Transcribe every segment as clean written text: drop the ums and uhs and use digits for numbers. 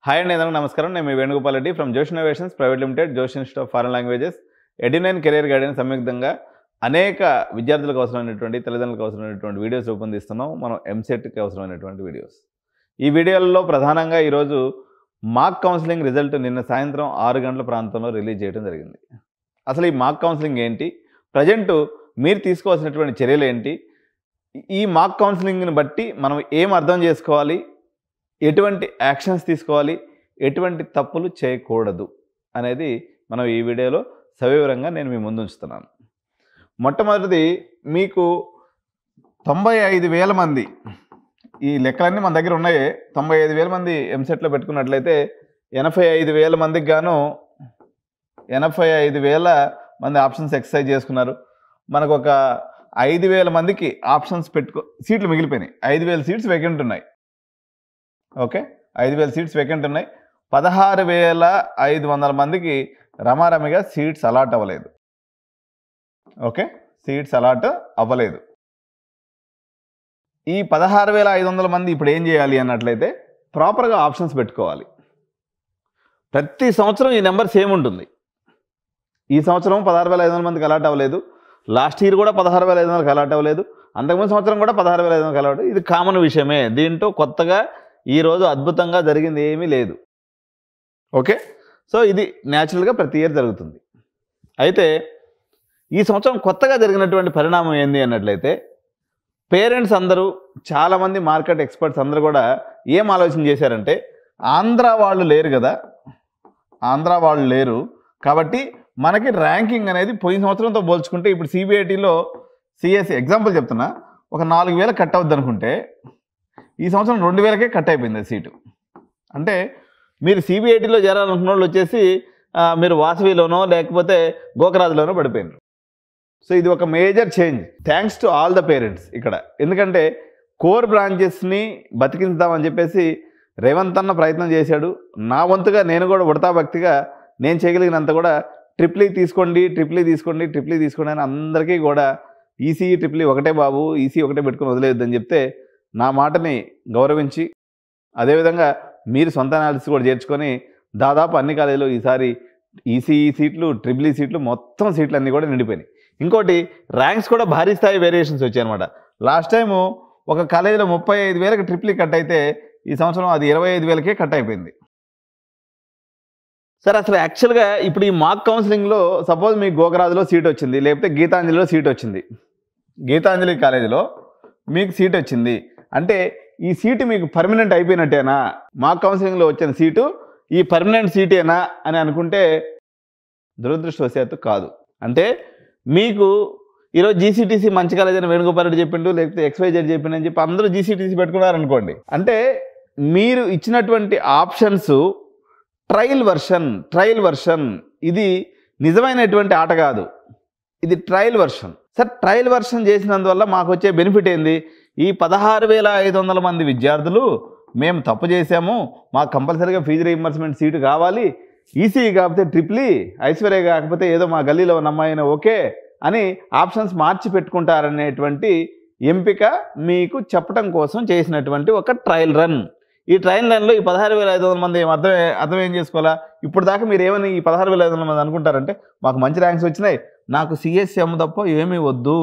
Hi అండి, అందరికీ నమస్కారం. నేను మీ Venugopal Reddy from Josh innovations private limited, Josh institute of foreign languages, Edunine career guidance సంయుక్తంగా అనేక విద్యార్థులకు అవసరమైనటువంటి, తల్లిదండ్రులకు అవసరమైనటువంటి వీడియోస్ రూపొందిస్తున్నాం. మనం ఎంసెట్కి అవసరమైనటువంటి వీడియోస్. ఈ వీడియోలలో ప్రధానంగా ఈరోజు మాక్ కౌన్సిలింగ్ రిజల్ట్ నిన్న సాయంత్రం 6 గంటల ప్రాంతంలో రిలీజ్ చేయడం జరిగింది. అసలు ఈ మాక్ కౌన్సిలింగ్ ఏంటి, ప్రజెంట్ మీరు తీసుకోవాల్సినటువంటి చర్యలు ఏంటి, ఈ మాక్ కౌన్సిలింగ్ని బట్టి మనం ఏం అర్థం చేసుకోవాలి, ఎటువంటి యాక్షన్స్ తీసుకోవాలి, ఎటువంటి తప్పులు చేయకూడదు అనేది మనం ఈ వీడియోలో సవివరంగా నేను మీ ముందు ఉంచుతున్నాను. మొట్టమొదటిది, మీకు 95,000 మంది, ఈ లెక్కలన్నీ మన దగ్గర ఉన్నాయి, 95,000 మంది ఎంసెట్లో పెట్టుకున్నట్లయితే 85,000 మందికి గాను 85,000 మంది ఆప్షన్స్ ఎక్సర్సైజ్ చేసుకున్నారు. మనకు ఒక 5,000 మందికి ఆప్షన్స్ సీట్లు మిగిలిపోయినాయి. 5,000 సీట్స్ వేకెంట్ ఉన్నాయి. ఓకే, 5,000 సీట్స్ వేకెంట్ ఉన్నాయి. 16,500 మందికి రమారమిగా సీట్స్ అలాట్ అవ్వలేదు. ఓకే, సీట్స్ అలాట్ అవ్వలేదు. ఈ 16,500 మంది ఇప్పుడు ఏం చేయాలి అన్నట్లయితే ప్రాపర్గా ఆప్షన్స్ పెట్టుకోవాలి. ప్రతి సంవత్సరం ఈ నెంబర్ సేమ్ ఉంటుంది. ఈ సంవత్సరం 16,500 మందికి అలాట్ అవ్వలేదు, లాస్ట్ ఇయర్ కూడా 16,500కి అలాట్ అవ్వలేదు, అంతకుముందు సంవత్సరం కూడా 16,500కి అలాట్. ఇది కామన్ విషయమే, దీంట్లో కొత్తగా ఈరోజు అద్భుతంగా జరిగింది ఏమీ లేదు. ఓకే, సో ఇది న్యాచురల్గా ప్రతి ఇయర్ జరుగుతుంది. అయితే ఈ సంవత్సరం కొత్తగా జరిగినటువంటి పరిణామం ఏంది అన్నట్లయితే, పేరెంట్స్ అందరూ, చాలామంది మార్కెట్ ఎక్స్పర్ట్స్ అందరూ కూడా ఏం ఆలోచన చేశారంటే, ఆంధ్ర వాళ్ళు లేరు కదా, ఆంధ్ర వాళ్ళు లేరు కాబట్టి మనకి ర్యాంకింగ్ అనేది పోయిన సంవత్సరంతో పోల్చుకుంటే ఇప్పుడు సిబిఐటీలో సిఎస్సి ఎగ్జాంపుల్ చెప్తున్నా, ఒక 4,000 కట్ అవుద్ది అనుకుంటే ఈ సంవత్సరం 2,000కే కట్ అయిపోయింది సీటు. అంటే మీరు సిబిఐటీలో చేరాలనుకున్న వాళ్ళు వచ్చేసి మీరు వాసవిలోనో లేకపోతే గోకరాజులోనో పడిపోయినారు. సో ఇది ఒక major change. Thanks to all the parents ఇక్కడ. ఎందుకంటే కోర్ బ్రాంచెస్ని బతికించుదామని చెప్పేసి రేవంత్ అన్న ప్రయత్నం చేశాడు. నా వంతుగా నేను కూడా ఉడతా భక్తిగా నేను చేయగలిగినంత కూడా ట్రిప్లీ తీసుకోండి అని అందరికీ కూడా ఈసీ ట్రిప్లీ ఒకటే బాబు, ఈసీ ఒకటే పెట్టుకుని వదిలేద్దని చెప్తే నా మాటని గౌరవించి, అదేవిధంగా మీరు సొంత అనాలిసిస్ కూడా చేర్చుకొని దాదాపు అన్ని కాలేజీలో ఈసారి ఈసీఈ సీట్లు, ట్రిపుల్ సీట్లు, మొత్తం సీట్లు అన్నీ కూడా నిండిపోయినాయి. ఇంకోటి, ర్యాంక్స్ కూడా భారీ స్థాయి వేరియేషన్స్ వచ్చాయి అనమాట. లాస్ట్ టైము ఒక కాలేజీలో 35,000కి ట్రిపుల్ కట్ అయితే ఈ సంవత్సరం అది 25,000కే కట్ అయిపోయింది. సరే, అసలు యాక్చువల్గా ఇప్పుడు ఈ మాక్ కౌన్సిలింగ్లో సపోజ్ మీకు గోకరాజులో సీట్ వచ్చింది, లేకపోతే గీతాంజలిలో సీట్ వచ్చింది, గీతాంజలి కాలేజీలో మీకు సీట్ వచ్చింది అంటే ఈ సీటు మీకు పర్మనెంట్ అయిపోయినట్టేనా, మాక్ కౌన్సిలింగ్లో వచ్చిన సీటు ఈ పర్మనెంట్ సీటేనా అని అనుకుంటే దురదృష్టవశాత్తు కాదు. అంటే మీకు ఈరోజు జీసీటీసీ మంచి కాలేజ్ అని వేణుగోపాల్ రెడ్డి చెప్పిండు, లేకపోతే XYZ చెప్పిండు అని చెప్పి అందరూ జీసీటీసీ పెట్టుకున్నారనుకోండి, అంటే మీరు ఇచ్చినటువంటి ఆప్షన్స్ ట్రయల్ వర్షన్, ఇది నిజమైనటువంటి ఆట కాదు, ఇది trial version. Sir, trial version చేసినందువల్ల మాకు వచ్చే బెనిఫిట్ ఏంది, ఈ 16,500 మంది విద్యార్థులు మేము తప్పు చేశాము, మాకు కంపల్సరీగా ఫీజు రీయింబర్స్మెంట్ సీటు కావాలి, ఈసీ కాకపోతే ట్రిప్లీ, ఐశ్వర్య కాకపోతే ఏదో మా గల్లీలో ఉన్న అమ్మాయినా ఓకే అని ఆప్షన్స్ మార్చి పెట్టుకుంటారనేటువంటి ఎంపిక మీకు చెప్పడం కోసం చేసినటువంటి ఒక ట్రయల్ రన్. ఈ ట్రయల్ రన్లో ఈ 16,500 మంది అర్థం ఏం చేసుకోవాలా, ఇప్పుడు దాకా మీరు ఏమని ఈ 16,500 మంది అనుకుంటారంటే, మాకు మంచి ర్యాంక్స్ వచ్చినాయి, నాకు సిఎస్ఎం తప్ప ఏమీ వద్దు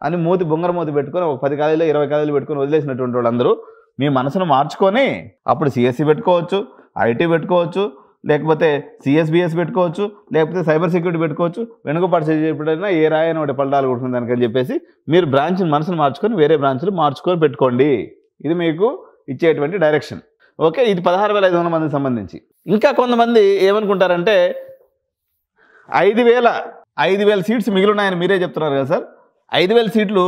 అని బొంగర మూతి పెట్టుకొని ఒక 10 కాలేజీలో 20 కాలేజీలు పెట్టుకొని వదిలేసినటువంటి వాళ్ళందరూ మీ మనసును మార్చుకొని అప్పుడు సిఎస్సి పెట్టుకోవచ్చు, ఐటీ పెట్టుకోవచ్చు, లేకపోతే సిఎస్బిఎస్ పెట్టుకోవచ్చు, లేకపోతే సైబర్ సెక్యూరిటీ పెట్టుకోవచ్చు, వెనుకపాటు చెప్పినా ఏ రాయని ఒకటి పల్టాలు కొడుతుంది దానికని చెప్పేసి మీరు బ్రాంచ్ని మనసును మార్చుకొని వేరే బ్రాంచ్లు మార్చుకొని పెట్టుకోండి. ఇది మీకు ఇచ్చేటువంటి డైరెక్షన్. ఓకే, ఇది 16,500 మందికి సంబంధించి. ఇంకా కొంతమంది ఏమనుకుంటారంటే 5,000 సీట్స్ మిగిలి ఉన్నాయని మీరే చెప్తున్నారు కదా సార్, 5,000 సీట్లు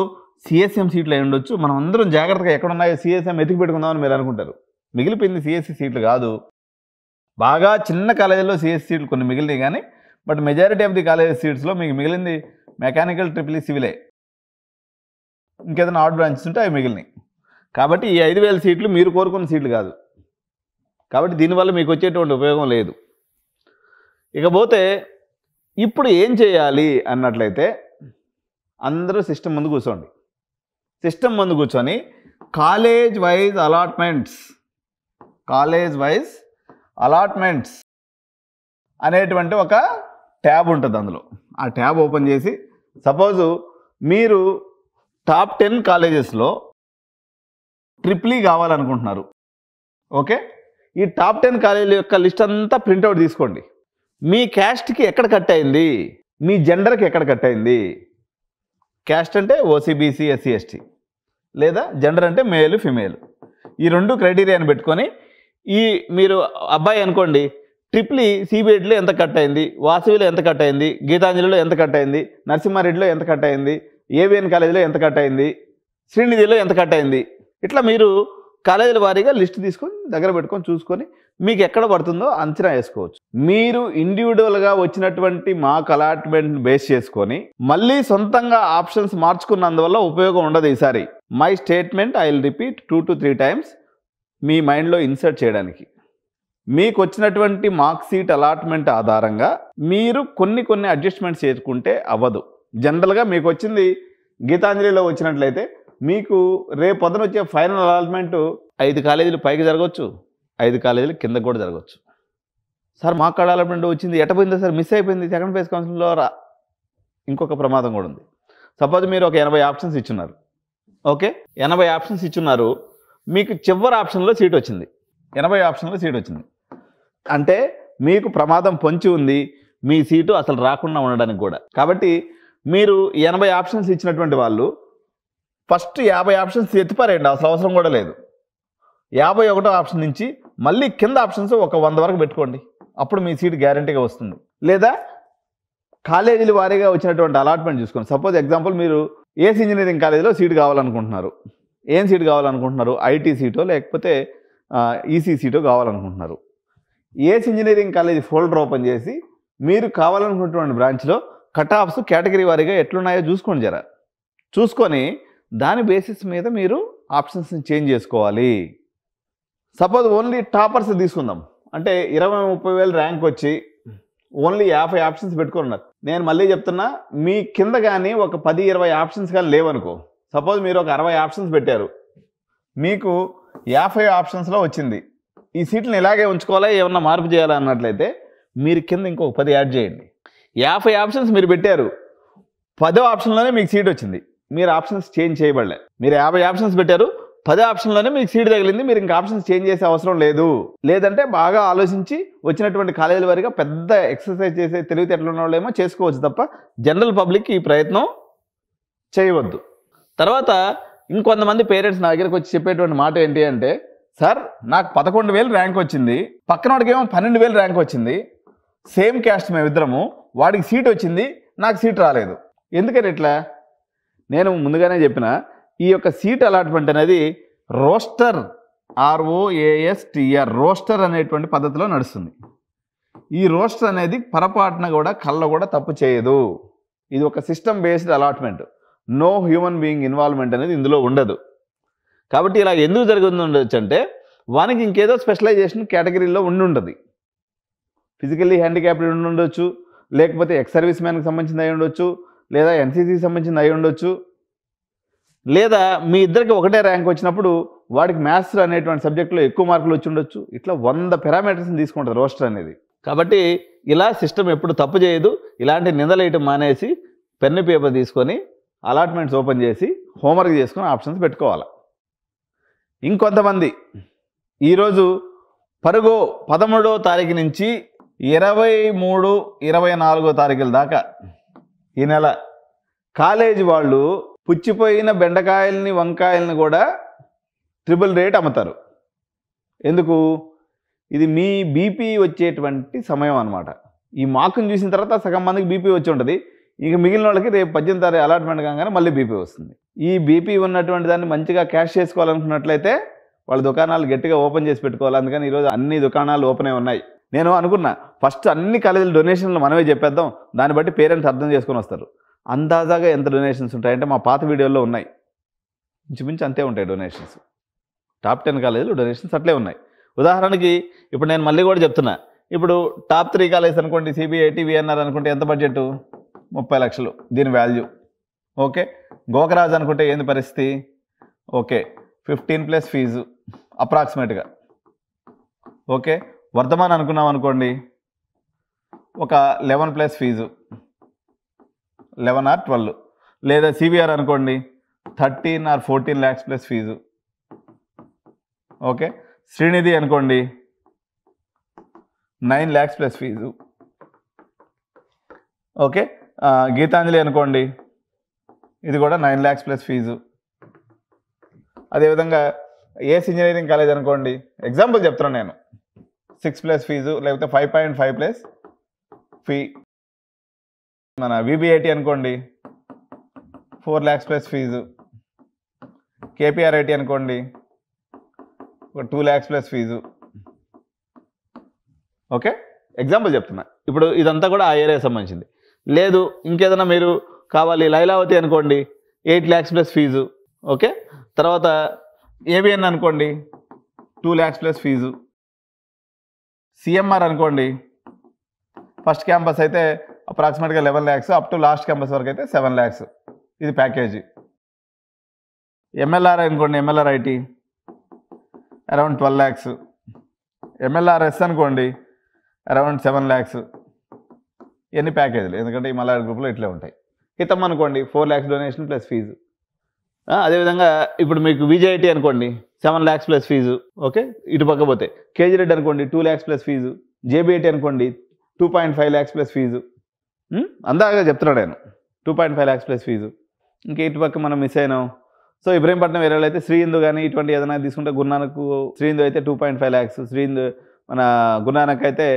సిఎస్ఎం సీట్లు అయి ఉండొచ్చు, మనం అందరం జాగ్రత్తగా ఎక్కడున్నాయో సిఎస్ఎం ఎతికి పెట్టుకుందామని మీరు అనుకుంటారు. మిగిలిపోయింది సిఎస్సి సీట్లు కాదు, బాగా చిన్న కాలేజీలో సిఎస్సి సీట్లు కొన్ని మిగిలినాయి కానీ, but majority of the college సీట్స్లో మీకు మిగిలింది మెకానికల్, ట్రిపుల్ సివిలే, ఇంకేదైనా ఆర్ట్ బ్రాంచెస్ ఉంటే అవి మిగిలినాయి. కాబట్టి ఈ 5,000 సీట్లు మీరు కోరుకున్న సీట్లు కాదు, కాబట్టి దీనివల్ల మీకు వచ్చేటువంటి ఉపయోగం లేదు. ఇకపోతే ఇప్పుడు ఏం చేయాలి అన్నట్లయితే, అందరూ సిస్టమ్ ముందు కూర్చోండి. సిస్టమ్ ముందు కూర్చొని కాలేజ్ వైజ్ అలాట్మెంట్స్ అనేటువంటి ఒక ట్యాబ్ ఉంటుంది అందులో. ఆ ట్యాబ్ ఓపెన్ చేసి సపోజు మీరు టాప్ 10 కాలేజెస్లో ట్రిపుల్ ఈ కావాలనుకుంటున్నారు. ఓకే, ఈ టాప్ 10 కాలేజీల యొక్క లిస్ట్ అంతా ప్రింట్అవుట్ తీసుకోండి. మీ క్యాస్ట్కి ఎక్కడ కట్ అయింది, మీ జెండర్కి ఎక్కడ కట్ అయింది. క్యాస్ట్ అంటే ఓసీ, బీసీ, ఎస్సీ, ఎస్టీ, లేదా జెండర్ అంటే మేల్, ఫిమేల్. ఈ 2 క్రైటీరియాని పెట్టుకొని మీరు అబ్బాయి అనుకోండి, ట్రిపుల్ ఈ సిబిఐటిలో ఎంత కట్ అయింది, వాసవిలో ఎంత కట్ అయింది, గీతాంజలిలో ఎంత కట్ అయింది, నరసింహారెడ్డిలో ఎంత కట్ అయింది, ఏవిఎన్ కాలేజీలో ఎంత కట్ అయింది, శ్రీనిధిలో ఎంత కట్ అయింది. ఇట్లా మీరు కాలేజీల వారీగా లిస్ట్ తీసుకొని దగ్గర పెట్టుకొని చూసుకొని మీకు ఎక్కడ పడుతుందో అంచనా వేసుకోవచ్చు. మీరు ఇండివిజువల్గా వచ్చినటువంటి మాక్ అలాట్మెంట్ బేస్ చేసుకొని మళ్ళీ సొంతంగా ఆప్షన్స్ మార్చుకున్నందువల్ల ఉపయోగం ఉండదు. ఈసారి my statement I will repeat 2 to 3 times మీ మైండ్లో ఇన్సర్ట్ చేయడానికి. మీకు వచ్చినటువంటి మార్క్ సీట్ అలాట్మెంట్ ఆధారంగా మీరు కొన్ని అడ్జస్ట్మెంట్స్ చేసుకుంటే అవ్వదు. జనరల్గా మీకు వచ్చింది గీతాంజలిలో వచ్చినట్లయితే మీకు రేపు పొద్దున వచ్చే ఫైనల్ అలాట్మెంట్ 5 కాలేజీలు పైకి జరగవచ్చు, 5 కాలేజీలు కింద కూడా జరగవచ్చు. సార్ మాకు అలాట్మెంట్ వచ్చింది ఎట్టపోయిందో సార్, మిస్ అయిపోయింది సెకండ్ ఫేజ్ కౌన్సిలింగ్లో రా. ఇంకొక ప్రమాదం కూడా ఉంది. సపోజ్ మీరు ఒక 80 ఆప్షన్స్ ఇచ్చున్నారు. ఓకే, 80 ఆప్షన్స్ ఇచ్చున్నారు, మీకు చివరి ఆప్షన్లో సీట్ వచ్చింది, 80 ఆప్షన్లో సీట్ వచ్చింది అంటే మీకు ప్రమాదం పొంచి ఉంది, మీ సీటు అసలు రాకుండా ఉండడానికి కూడా. కాబట్టి మీరు 80 ఆప్షన్స్ ఇచ్చినటువంటి వాళ్ళు ఫస్ట్ 50 ఆప్షన్స్ ఎత్తిపారేయండి, అసలు అవసరం కూడా లేదు. 51వ ఆప్షన్ నుంచి మళ్ళీ కింద ఆప్షన్స్ ఒక 100 వరకు పెట్టుకోండి, అప్పుడు మీ సీట్ గ్యారంటీగా వస్తుంది. లేదా కాలేజీల వారీగా వచ్చినటువంటి అలాట్మెంట్ చూసుకోండి. సపోజ్ ఎగ్జాంపుల్ మీరు ఏస్ ఇంజనీరింగ్ కాలేజీలో సీట్ కావాలనుకుంటున్నారు. ఏం సీట్ కావాలనుకుంటున్నారు, ఐటీ సీటో లేకపోతే ఈసీ సీటో కావాలనుకుంటున్నారు. ఏస్ ఇంజనీరింగ్ కాలేజీ ఫోల్డర్ ఓపెన్ చేసి మీరు కావాలనుకున్నటువంటి బ్రాంచ్లో కట్ ఆఫ్స్ కేటగిరీ వారీగా ఎట్లున్నాయో చూసుకోండి జరా. చూసుకొని దాని బేసిస్ మీద మీరు ఆప్షన్స్ని చేంజ్ చేసుకోవాలి. సపోజ్ ఓన్లీ టాపర్స్ తీసుకుందాం, అంటే 20-30 వేలు ర్యాంక్ వచ్చి ఓన్లీ 50 ఆప్షన్స్ పెట్టుకున్నారు. నేను మళ్ళీ చెప్తున్నా, మీ కింద కానీ ఒక 10-20 ఆప్షన్స్ కానీ లేవనుకో. సపోజ్ మీరు ఒక 60 ఆప్షన్స్ పెట్టారు, మీకు 50 ఆప్షన్స్లో వచ్చింది. ఈ సీట్లను ఇలాగే ఉంచుకోవాలా, ఏమన్నా మార్పు చేయాలా అన్నట్లయితే మీరు కింద ఇంకొక 10 యాడ్ చేయండి. 50 ఆప్షన్స్ మీరు పెట్టారు, 10వ ఆప్షన్లోనే మీకు సీట్ వచ్చింది, మీరు ఆప్షన్స్ చేంజ్ చేయబడలే. మీరు 50 ఆప్షన్స్ పెట్టారు, 10 ఆప్షన్లోనే మీకు సీట్ తగిలింది, మీరు ఇంకా ఆప్షన్స్ చేంజ్ చేసే అవసరం లేదు. లేదంటే బాగా ఆలోచించి వచ్చినటువంటి కాలేజీల వారిగా పెద్ద ఎక్సర్సైజ్ చేసే తెలివితేటలు ఉన్న వాళ్ళు ఏమో చేసుకోవచ్చు తప్ప జనరల్ పబ్లిక్ ఈ ప్రయత్నం చేయవద్దు. తర్వాత ఇంకొంతమంది పేరెంట్స్ నా దగ్గరకు వచ్చి చెప్పేటువంటి మాట ఏంటి అంటే, సార్ నాకు 11,000 ర్యాంక్ వచ్చింది, పక్కనోడికి ఏమో 12,000 ర్యాంక్ వచ్చింది, సేమ్ క్యాస్ట్ మేమిద్దరము, వాడికి సీట్ వచ్చింది, నాకు సీట్ రాలేదు, ఎందుకని ఇట్లా? నేను ముందుగానే చెప్పిన ఈ యొక్క సీట్ అలాట్మెంట్ అనేది రోస్టర్, ROASTR రోస్టర్ అనేటువంటి పద్ధతిలో నడుస్తుంది. ఈ రోస్టర్ అనేది పొరపాటున కూడా కళ్ళ కూడా తప్పు చేయదు. ఇది ఒక system based allotment, no human being involvement అనేది ఇందులో ఉండదు. కాబట్టి ఇలా ఎందుకు జరుగుతుంది ఉండొచ్చు అంటే, వానికి ఇంకేదో స్పెషలైజేషన్ కేటగిరీలో ఉండుంటుంది. ఫిజికల్లీ హ్యాండిక్యాప్డ్ ఉండొచ్చు, లేకపోతే ఎక్స్ సర్వీస్ మ్యాన్కి సంబంధించింది అయి ఉండొచ్చు, లేదా ఎన్సీసీకి సంబంధించింది అయి ఉండొచ్చు, లేదా మీ ఇద్దరికి ఒకటే ర్యాంక్ వచ్చినప్పుడు వాడికి మ్యాథ్స్ అనేటువంటి సబ్జెక్టులో ఎక్కువ మార్కులు వచ్చి ఉండొచ్చు. ఇట్లా 100 పారామీటర్స్ని తీసుకుంటుంది రోస్టర్ అనేది. కాబట్టి ఇలా సిస్టమ్ ఎప్పుడు తప్పు చేయదు. ఇలాంటి నిందలేయటం మానేసి పెన్ను పేపర్ తీసుకొని అలాట్మెంట్స్ ఓపెన్ చేసి హోంవర్క్ చేసుకొని ఆప్షన్స్ పెట్టుకోవాలి. ఇంకొంతమంది ఈరోజు పరుగో 13వ తారీఖు నుంచి 23, 24వ తారీఖుల దాకా ఈ నెల కాలేజీ వాళ్ళు పుచ్చిపోయిన బెండకాయల్ని, వంకాయల్ని కూడా ట్రిపుల్ రేట్ అమ్ముతారు. ఎందుకు? ఇది మీ బీపీ వచ్చేటువంటి సమయం అన్నమాట. ఈ మార్కుని చూసిన తర్వాత సగం మందికి బీపీ వచ్చి ఉంటుంది, ఇక మిగిలిన వాళ్ళకి రేపు 18వ తారీఖు అలాట్మెంట్ కాగానే మళ్ళీ బీపీ వస్తుంది. ఈ బీపీ ఉన్నటువంటి దాన్ని మంచిగా క్యాష్ చేసుకోవాలనుకున్నట్లయితే వాళ్ళ దుకాణాలు గట్టిగా ఓపెన్ చేసి పెట్టుకోవాలి. అందుకని ఈరోజు అన్ని దుకాణాలు ఓపెన్ అయి ఉన్నాయి. నేను అనుకున్నా ఫస్ట్ అన్ని కాలేజీల డొనేషన్లు మనమే చెప్పేద్దాం, దాన్ని బట్టి పేరెంట్స్ అర్థం చేసుకొని వస్తారు. అందాజాగా ఎంత డొనేషన్స్ ఉంటాయంటే మా పాత వీడియోల్లో ఉన్నాయి, ఇంచుమించు అంతే ఉంటాయి డొనేషన్స్. టాప్ 10 కాలేజీలు డొనేషన్స్ అట్లే ఉన్నాయి. ఉదాహరణకి ఇప్పుడు నేను మళ్ళీ కూడా చెప్తున్నా, ఇప్పుడు టాప్ 3 కాలేజెస్ అనుకోండి, సిబిఐటి, విఎన్ఆర్ అనుకుంటే ఎంత బడ్జెట్? 30 లక్షలు దీని వాల్యూ. ఓకే, గోకరాజ్ అనుకుంటే ఏంది పరిస్థితి? ఓకే, 15+ ఫీజు అప్రాక్సిమేట్గా. ఓకే, వర్ధమాన్ అనుకున్నాం అనుకోండి, ఒక 11 ప్లస్ ఫీజు 11 or 12, లేదా సివిఆర్ అనుకోండి 13 or 14 lakhs plus fees. Okay, Srinidhi అనుకోండి 9 lakhs plus fees. Okay, Gitanjali అనుకోండి ఇది కూడా 9 lakhs ప్లస్ ఫీజు. అదేవిధంగా ఏఎస్ ఇంజనీరింగ్ కాలేజ్ అనుకోండి, ఎగ్జాంపుల్ చెప్తున్నాను నేను, 6 ప్లస్ ఫీజు, లేకపోతే 5.5 ప్లస్ ఫీ. మన విబిఐటి అనుకోండి 4 lakhs ప్లస్ ఫీజు. కేపీఆర్ఐటి అనుకోండి ఒక 2 lakhs plus fees. Okay, example చెప్తున్నా. ఇప్పుడు ఇదంతా కూడా ఆ ఏరియా సంబంధించింది. లేదు ఇంకేదైనా మీరు కావాలి, లైలావతి అనుకోండి 8 lakhs ప్లస్ ఫీజు. ఓకే, తర్వాత ఏబిఎన్ అనుకోండి 2 lakhs ప్లస్ ఫీజు. సిఎంఆర్ అనుకోండి ఫస్ట్ క్యాంపస్ అయితే అప్రాక్సిమేట్గా 11 lakhs, up to last campus వరకు అయితే 7 lakhs. ఇది ప్యాకేజీ. ఎంఎల్ఆర్ అనుకోండి, ఎంఎల్ఆర్ ఐటీ అరౌండ్ 12 lakhs. ఎంఎల్ఆర్ఎస్ అనుకోండి అరౌండ్ 7 lakhs. ఇవన్నీ ప్యాకేజీలు, ఎందుకంటే ఈ మల్లారెడ్డి గ్రూప్లో ఇట్లే ఉంటాయి. హితం అనుకోండి 4 lakhs డొనేషన్ ప్లస్ ఫీజు. అదేవిధంగా ఇప్పుడు మీకు విజేఐటీ అనుకోండి 7 lakhs ప్లస్ ఫీజు. ఓకే, ఇటు పక్క పోతే కేజీ రెడ్డి అనుకోండి 2 lakhs ప్లస్ ఫీజు. జేబీఐటీ అనుకోండి 2.5 lakhs ప్లస్ ఫీజు. అందాక చెప్తున్నాడు నేను 2.5 lakhs ప్లస్ ఫీజు. ఇంకా ఇటు పక్క మనం మిస్ అయినాం. సో ఇబ్రహీంపట్నం ఏరియాలో అయితే శ్రీ హిందూ కానీ ఇటువంటి ఏదైనా తీసుకుంటే గురునానక్ శ్రీ హిందూ అయితే 2.5 lakhs, శ్రీ హిందూ మన గురునానక్ అయితే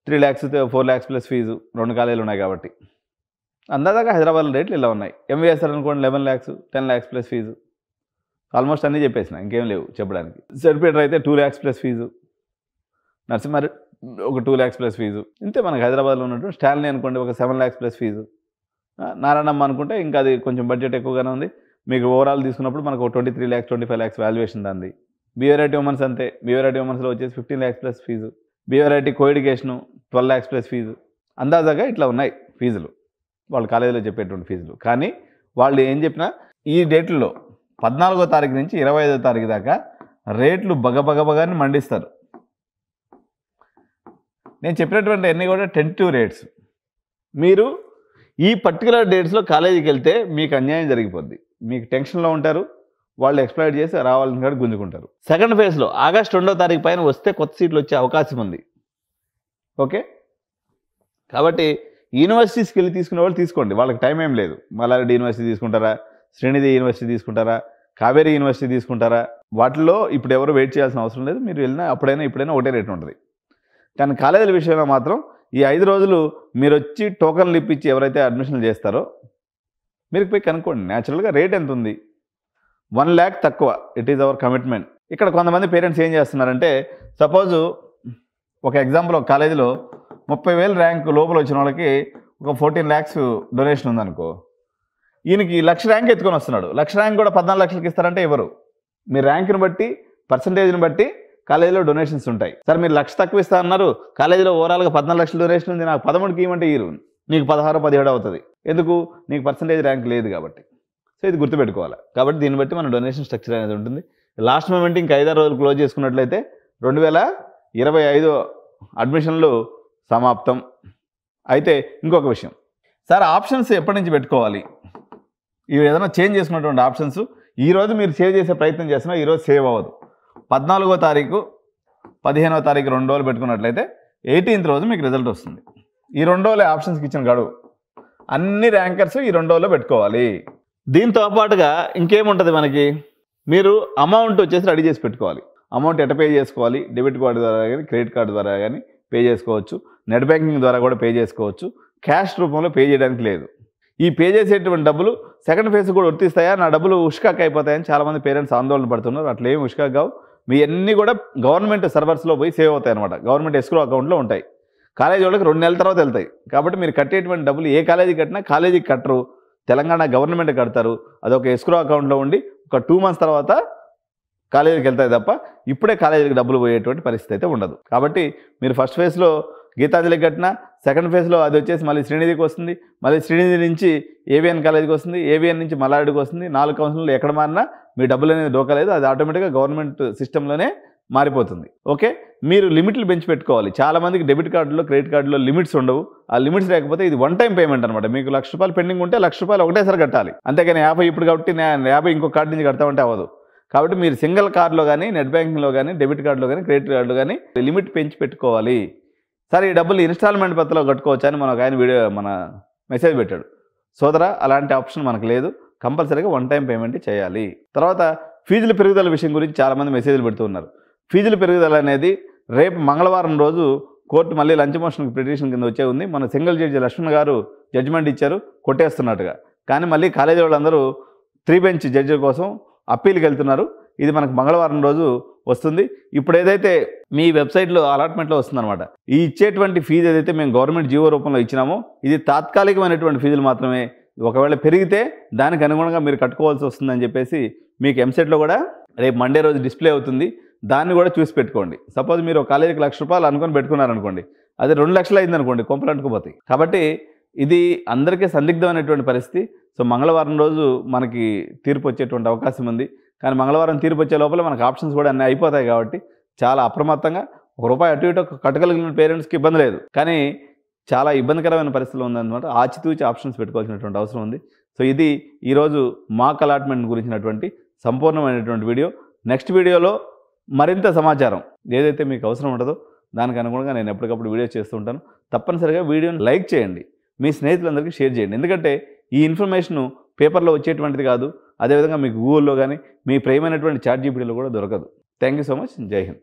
3 lakhs 4 lakhs ప్లస్ ఫీజు. 2 కాలేజీలు ఉన్నాయి కాబట్టి. అందాక హైదరాబాద్లో రేట్లు ఇలా ఉన్నాయి. ఎంవీఎస్ఆర్ అనుకోండి 11 lakhs 10 lakhs plus fees. Almost అన్నీ చెప్పేసిన, ఇంకేం లేవు చెప్పడానికి. సెడ్పీటర్ అయితే 2 lakhs ప్లస్ ఫీజు. నరసింహారెడ్డి ఒక 2 lakhs ప్లస్ ఫీజు. ఇంతే మనకు హైదరాబాద్లో ఉన్నట్టు. స్టాన్లీ అనుకోండి ఒక 7 lakhs ప్లస్ ఫీజు. నారాయణమ్మ అనుకుంటే ఇంకా అది కొంచెం బడ్జెట్ ఎక్కువగానే ఉంది. మీకు ఓవరాల్ తీసుకున్నప్పుడు మనకు 23 lakhs 25 lakhs వాల్యుయేషన్ దాన్ని. బిఆర్ఐటీ ఉమెన్స్ అంతే. బిఆర్ఐటీ ఉమెన్స్లో వచ్చేసి 15 lakhs plus fee. BRIT coeducation 12 lakhs plus fee. అందాజాగా ఇట్లా ఉన్నాయి ఫీజులు, వాళ్ళు కాలేజీలో చెప్పేటువంటి ఫీజులు. కానీ వాళ్ళు ఏం చెప్పినా ఈ డేట్లలో 14వ తారీఖు నుంచి 25వ తారీఖు దాకా రేట్లు బగబగబగాని మండిస్తారు. నేను చెప్పినటువంటి అన్నీ కూడా టెంటివ్ రేట్స్. మీరు ఈ పర్టికులర్ డేట్స్లో కాలేజీకి వెళ్తే మీకు అన్యాయం జరిగిపోద్ది. మీకు టెన్షన్లో ఉంటారు, వాళ్ళు ఎక్స్ప్లైట్ చేసి రావాలని కూడా గుంజుకుంటారు. సెకండ్ ఫేజ్లో ఆగస్టు 2వ తారీఖు పైన వస్తే కొత్త సీట్లు వచ్చే అవకాశం ఉంది. ఓకే, కాబట్టి యూనివర్సిటీస్కి వెళ్ళి తీసుకునే వాళ్ళు తీసుకోండి, వాళ్ళకి టైం ఏం లేదు. మల్లారెడ్డి యూనివర్సిటీ తీసుకుంటారా, శ్రీనిధి యూనివర్సిటీ తీసుకుంటారా, కావేరీ యూనివర్సిటీ తీసుకుంటారా, వాటిలో ఇప్పుడు ఎవరు వెయిట్ చేయాల్సిన అవసరం లేదు. మీరు వెళ్ళినా అప్పుడైనా ఇప్పుడైనా ఒకటే రేట్ ఉంటుంది. కానీ కాలేజీల విషయంలో మాత్రం ఈ 5 రోజులు మీరు వచ్చి టోకన్లు ఇప్పించి ఎవరైతే అడ్మిషన్లు చేస్తారో మీరు పోయి కనుక్కోండి. న్యాచురల్గా రేట్ ఎంత ఉంది, 1 lakh తక్కువ. It is our commitment. ఇక్కడ కొంతమంది పేరెంట్స్ ఏం చేస్తున్నారంటే, సపోజు ఒక ఎగ్జాంపుల్, ఒక కాలేజీలో 30,000 ర్యాంక్ లోపల వచ్చిన వాళ్ళకి ఒక 14 lakhs డొనేషన్ ఉందనుకో, ఈయనకి 1,00,000 ర్యాంక్ ఎత్తుకొని వస్తున్నాడు. 1,00,000 ర్యాంక్ కూడా 14 లక్షలకి ఇస్తారంటే ఎవరు? మీ ర్యాంక్ని బట్టి పర్సంటేజ్ని బట్టి కాలేజీలో డొనేషన్స్ ఉంటాయి. సార్ మీరు 1,00,000 తక్కువ ఇస్తా అన్నారు, కాలేజీలో ఓవరాల్గా 14 లక్షల డొనేషన్ ఉంది, నాకు 13కి ఇవ్వమంటే ఇరు, నీకు 16, 17 అవుతుంది. ఎందుకు? నీకు పర్సంటేజ్ ర్యాంక్ లేదు కాబట్టి. సో ఇది గుర్తుపెట్టుకోవాలి. కాబట్టి దీన్ని బట్టి మన డొనేషన్ స్ట్రక్చర్ అనేది ఉంటుంది. లాస్ట్ మూమెంట్ ఇంకా 5-6 రోజులు క్లోజ్ చేసుకున్నట్లయితే 2025 అడ్మిషన్లు సమాప్తం. అయితే ఇంకొక విషయం, సార్ ఆప్షన్స్ ఎప్పటి నుంచి పెట్టుకోవాలి? ఇవి ఏదైనా చేంజ్ చేసుకున్నటువంటి ఆప్షన్స్ ఈరోజు మీరు సేవ్ చేసే ప్రయత్నం చేస్తున్నా, ఈరోజు సేవ్ అవ్వదు. 14వ తారీఖు 15వ తారీఖు 2 రోజులు పెట్టుకున్నట్లయితే 18th రోజు మీకు రిజల్ట్ వస్తుంది. ఈ 2 రోజులే ఆప్షన్స్కి ఇచ్చిన గడువు. అన్ని ర్యాంకర్స్ ఈ 2 రోజుల్లో పెట్టుకోవాలి. దీంతో పాటుగా ఇంకేముంటుంది మనకి, మీరు అమౌంట్ వచ్చేసి రెడీ చేసి పెట్టుకోవాలి. అమౌంట్ ఎట్ట పే చేసుకోవాలి? డెబిట్ కార్డు ద్వారా కానీ క్రెడిట్ కార్డు ద్వారా కానీ పే చేసుకోవచ్చు, నెట్ బ్యాంకింగ్ ద్వారా కూడా పే చేసుకోవచ్చు. క్యాష్ రూపంలో పే చేయడానికి లేదు. ఈ పే చేసేటువంటి డబ్బులు సెకండ్ ఫేజ్ కూడా వర్తిస్తాయా, నా డబ్బులు ఉష్కాక్ అయిపోతాయని చాలామంది పేరెంట్స్ ఆందోళన పడుతున్నారు. అట్లా ఏమి ఉష్కాక్ కావు. మీ అన్నీ కూడా గవర్నమెంట్ సర్వర్స్లో పోయి సేవ్ అవుతాయి అనమాట. గవర్నమెంట్ ఎస్క్రో అకౌంట్లో ఉంటాయి. కాలేజీ వాళ్ళకి 2 నెలల తర్వాత వెళ్తాయి. కాబట్టి మీరు కట్టేటువంటి డబ్బులు ఏ కాలేజీ కట్టినా కాలేజీకి కట్టరు, తెలంగాణ గవర్నమెంట్ కడతారు. అదొక ఎస్క్రో అకౌంట్లో ఉండి ఒక 2 months తర్వాత కాలేజీకి వెళ్తాయి తప్ప ఇప్పుడే కాలేజీకి డబ్బులు పోయేటువంటి పరిస్థితి అయితే ఉండదు. కాబట్టి మీరు ఫస్ట్ ఫేజ్లో గీతాంజలికి కట్టినా, సెకండ్ ఫేజ్లో అది వచ్చేసి మళ్ళీ శ్రీనిధికి వస్తుంది, మళ్ళీ శ్రీనిధి నుంచి ఏవిఎన్ కాలేజీకి వస్తుంది, ఏవిఎన్ నుంచి మల్లారెడ్డికి వస్తుంది. 4 కౌన్సిల్లో ఎక్కడ మారినా మీ డబ్బులు అనేది డోకలేదు. అది ఆటోమేటిక్గా గవర్నమెంట్ సిస్టంలోనే మారిపోతుంది. ఓకే, మీరు లిమిట్లు పెంచి పెట్టుకోవాలి. చాలామందికి డెబిట్ కార్డులో క్రెడిట్ కార్డులో లిమిట్స్ ఉండవు. ఆ లిమిట్స్ లేకపోతే ఇది వన్ టైం పేమెంట్ అనమాట. మీకు ₹1,00,000 పెండింగ్ ఉంటే ₹1,00,000 ఒకటేసారి కట్టాలి. అంతేగాని 50 ఇప్పుడు కాబట్టి 50 ఇంకో కార్డు నుంచి కడతామంటే అవ్వదు. కాబట్టి మీరు సింగిల్ కార్డులో కానీ నెట్ బ్యాంకింగ్లో కానీ డెబిట్ కార్డులో కానీ క్రెడిట్ కార్డులో కానీ లిమిట్ పెంచి పెట్టుకోవాలి. సరే ఈ డబ్బులు ఇన్స్టాల్మెంట్ పద్ధతిలో కట్టుకోవచ్చు అని మన మెసేజ్ పెట్టాడు. సోదరా, అలాంటి ఆప్షన్ మనకు లేదు. కంపల్సరీగా వన్ టైం పేమెంట్ చేయాలి. తర్వాత ఫీజుల పెరుగుదల విషయం గురించి చాలామంది మెసేజ్లు పెడుతూ ఉన్నారు. ఫీజుల పెరుగుదల అనేది రేపు మంగళవారం రోజు కోర్టు మళ్ళీ లంచ్ మోషన్ పిటిషన్ కింద వచ్చే ఉంది. మన సింగిల్ జడ్జి లక్ష్మణ్ గారు జడ్జిమెంట్ ఇచ్చారు కొట్టేస్తున్నట్టుగా. కానీ మళ్ళీ కాలేజీ వాళ్ళందరూ 3 బెంచ్ జడ్జి కోసం అప్పీల్కి వెళ్తున్నారు. ఇది మనకు మంగళవారం రోజు వస్తుంది. ఇప్పుడు ఏదైతే మీ వెబ్సైట్లో అలాట్మెంట్లో వస్తుందన్నమాట, ఈ ఇచ్చేటువంటి ఫీజు ఏదైతే మేము గవర్నమెంట్ జీవో రూపంలో ఇచ్చినామో ఇది తాత్కాలికమైనటువంటి ఫీజులు మాత్రమే. ఒకవేళ పెరిగితే దానికి అనుగుణంగా మీరు కట్టుకోవాల్సి వస్తుందని చెప్పేసి మీకు ఎంసెట్లో కూడా రేపు మండే రోజు డిస్ప్లే అవుతుంది. దాన్ని కూడా చూసి పెట్టుకోండి. సపోజ్ మీరు కాలేజీకి ₹1,00,000 అనుకొని పెట్టుకున్నారనుకోండి, అది 2 లక్షలు అయిందనుకోండి, కొంపలు అంటుకుపోతాయి. కాబట్టి ఇది అందరికీ సందిగ్ధమైనటువంటి పరిస్థితి. సో మంగళవారం రోజు మనకి తీర్పు వచ్చేటువంటి అవకాశం ఉంది. కానీ మంగళవారం తీర్పు వచ్చే లోపల మనకు ఆప్షన్స్ కూడా అన్నీ అయిపోతాయి. కాబట్టి చాలా అప్రమత్తంగా ₹1 అటు ఇటు కట్టగలిగిన పేరెంట్స్కి ఇబ్బంది లేదు. కానీ చాలా ఇబ్బందికరమైన పరిస్థితులు ఉందన్నమాట. ఆచితూచి ఆప్షన్స్ పెట్టుకోవాల్సినటువంటి అవసరం ఉంది. సో ఇది ఈరోజు మాక్ అలాట్మెంట్ గురించినటువంటి సంపూర్ణమైనటువంటి వీడియో. నెక్స్ట్ వీడియోలో మరింత సమాచారం ఏదైతే మీకు అవసరం ఉంటుందో దానికి అనుగుణంగా నేను ఎప్పటికప్పుడు వీడియో చేస్తూ ఉంటాను. తప్పనిసరిగా వీడియోని లైక్ చేయండి, మీ స్నేహితులందరికీ షేర్ చేయండి. ఎందుకంటే ఈ ఇన్ఫర్మేషను పేపర్లో వచ్చేటువంటిది కాదు. అదేవిధంగా మీకు గూగుల్లో కానీ మీ ప్రియమైనటువంటి చాట్ జీపీటీలో కూడా దొరకదు. Thank you so much. జై హింద్.